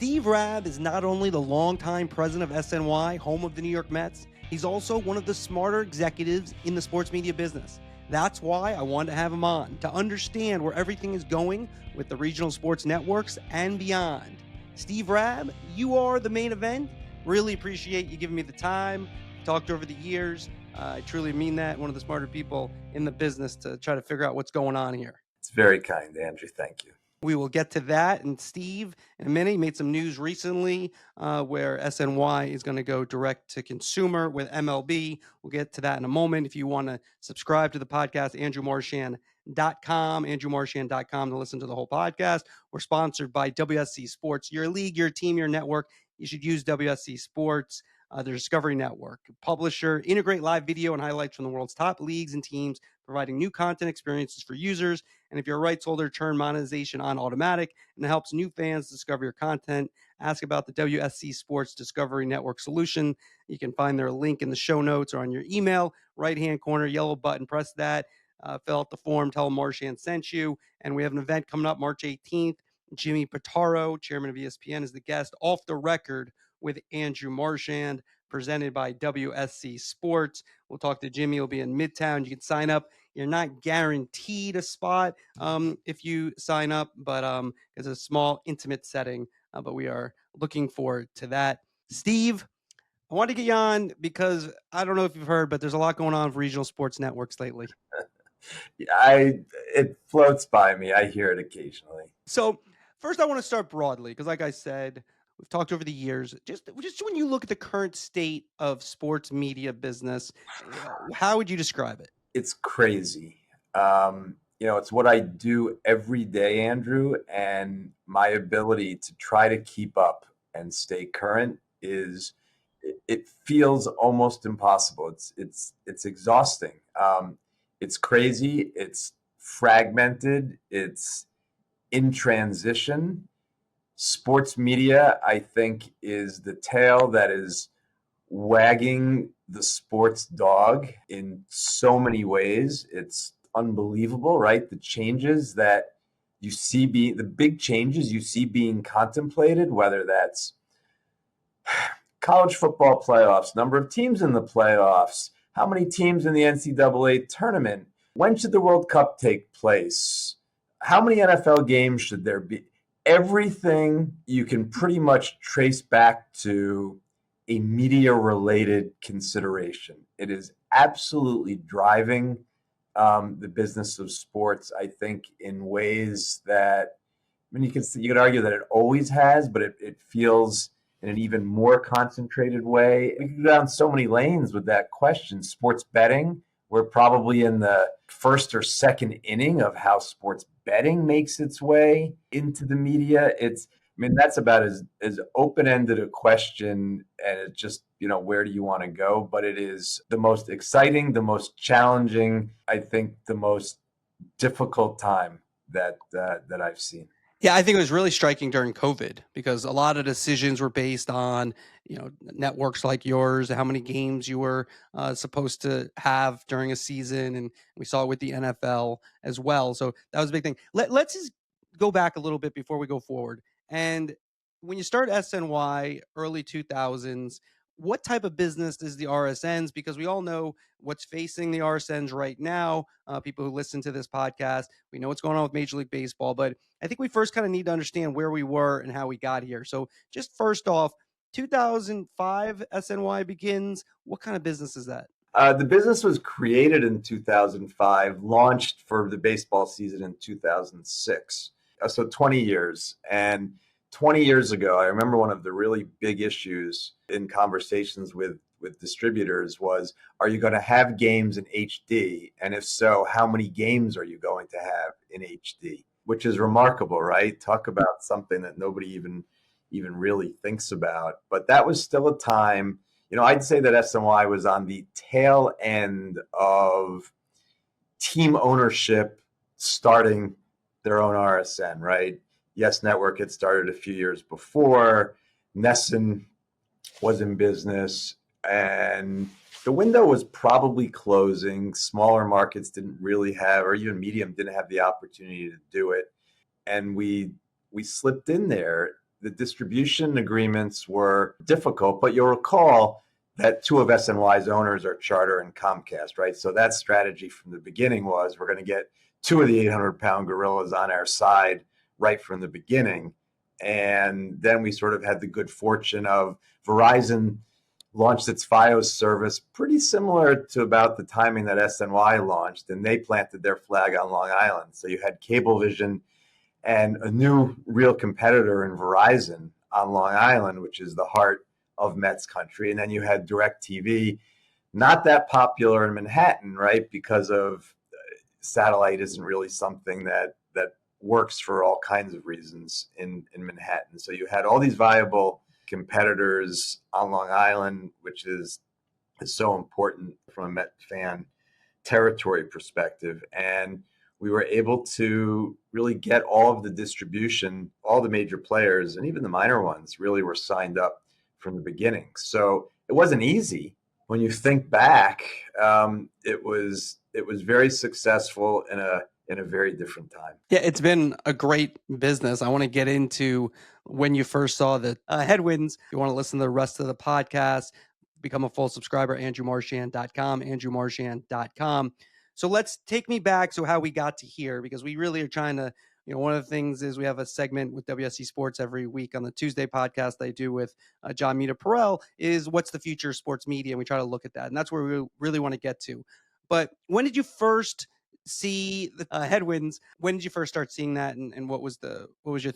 Steve Raab is not only the longtime president of SNY, home of the New York Mets, he's also one of the smarter executives in the sports media business. That's why I wanted to have him on, to understand where everything is going with the regional sports networks and beyond. Steve Raab, you are the main event. Really appreciate you giving me the time. Talked over the years. I truly mean that. One of the smarter people in the business to try to figure out what's going on here. It's very kind, Andrew. Thank you. We will get to that. And Steve, in a minute, he made some news recently where SNY is going to go direct to consumer with MLB. We'll get to that in a moment. If you want to subscribe to the podcast, andrewmarchand.com to listen to the whole podcast. We're sponsored by WSC Sports, your league, your team, your network. You should use WSC Sports, their Discovery Network. Publisher, integrate live video and highlights from the world's top leagues and teams, providing new content experiences for users. And if you're a rights holder, turn monetization on automatic, and it helps new fans discover your content. Ask about the WSC Sports Discovery Network solution. You can find their link in the show notes or on your email, right-hand corner, yellow button. Press that, fill out the form, tell them Marchand sent you. And we have an event coming up March 18th. Jimmy Pitaro, chairman of ESPN, is the guest, Off the Record with Andrew Marchand, presented by WSC Sports. We'll talk to Jimmy. He'll be in Midtown. You can sign up. You're not guaranteed a spot if you sign up, but it's a small, intimate setting. But we are looking forward to that. Steve, I wanted to get you on because I don't know if you've heard, but there's a lot going on for regional sports networks lately. It floats by me. I hear it occasionally. So first, I want to start broadly because, like I said, we've talked over the years. Just when you look at the current state of sports media business, how would you describe it? It's crazy. It's what I do every day, Andrew, and my ability to try to keep up and stay current it feels almost impossible. It's exhausting. It's crazy. It's fragmented. It's in transition. Sports media, I think, is the tail that is wagging the sports dog in so many ways. It's unbelievable, right? The changes that you see the big changes you see being contemplated, whether that's college football playoffs, number of teams in the playoffs, how many teams in the NCAA tournament, when should the World Cup take place, how many NFL games should there be? Everything you can pretty much trace back to a media-related consideration. It is absolutely driving the business of sports, I think, in ways that, you could argue that it always has, but it feels in an even more concentrated way. We could go down so many lanes with that question. Sports betting, we're probably in the first or second inning of how sports betting makes its way into the media. That's about as open-ended a question, and it's just, where do you want to go? But it is the most exciting, the most challenging, I think the most difficult time that I've seen. Yeah, I think it was really striking during COVID because a lot of decisions were based on, networks like yours, how many games you were supposed to have during a season. And we saw it with the NFL as well. So that was a big thing. Let's just go back a little bit before we go forward. And when you start SNY early 2000s, what type of business is the RSNs? Because we all know what's facing the RSNs right now. People who listen to this podcast, we know what's going on with Major League Baseball, but I think we first kind of need to understand where we were and how we got here. So just first off, 2005 SNY begins. What kind of business is that? The business was created in 2005, launched for the baseball season in 2006. So 20 years. And 20 years ago, I remember one of the really big issues in conversations with distributors was, are you going to have games in HD? And if so, how many games are you going to have in HD? Which is remarkable, right? Talk about something that nobody even really thinks about. But that was still a time, I'd say that SNY was on the tail end of team ownership starting their own RSN, right? Yes Network had started a few years before. Nesson was in business, and the window was probably closing. Smaller markets didn't really have, or even medium didn't have the opportunity to do it. And we slipped in there. the distribution agreements were difficult, but you'll recall that two of SNY's owners are Charter and Comcast, right? So that strategy from the beginning was we're going to get two of the 800-pound gorillas on our side right from the beginning. And then we sort of had the good fortune of Verizon launched its Fios service pretty similar to about the timing that SNY launched, and they planted their flag on Long Island. So you had Cablevision and a new real competitor in Verizon on Long Island, which is the heart of Mets country. And then you had DirecTV, not that popular in Manhattan, right? Because of satellite isn't really something that works for all kinds of reasons in Manhattan. So you had all these viable competitors on Long Island, which is so important from a Met fan territory perspective. And we were able to really get all of the distribution, all the major players, and even the minor ones really were signed up from the beginning. So it wasn't easy. When you think back, it was very successful in a very different time. Yeah, it's been a great business. I want to get into when you first saw the headwinds. If you want to listen to the rest of the podcast, become a full subscriber, andrewmarchand.com, andrewmarchand.com. So let's take me back. So how we got to here, because we really are trying to, one of the things is we have a segment with WSC Sports every week on the Tuesday podcast I do with John Mita Perel is what's the future of sports media? And we try to look at that. And that's where we really want to get to. But when did you first see the headwinds? When did you first start seeing that? And what was your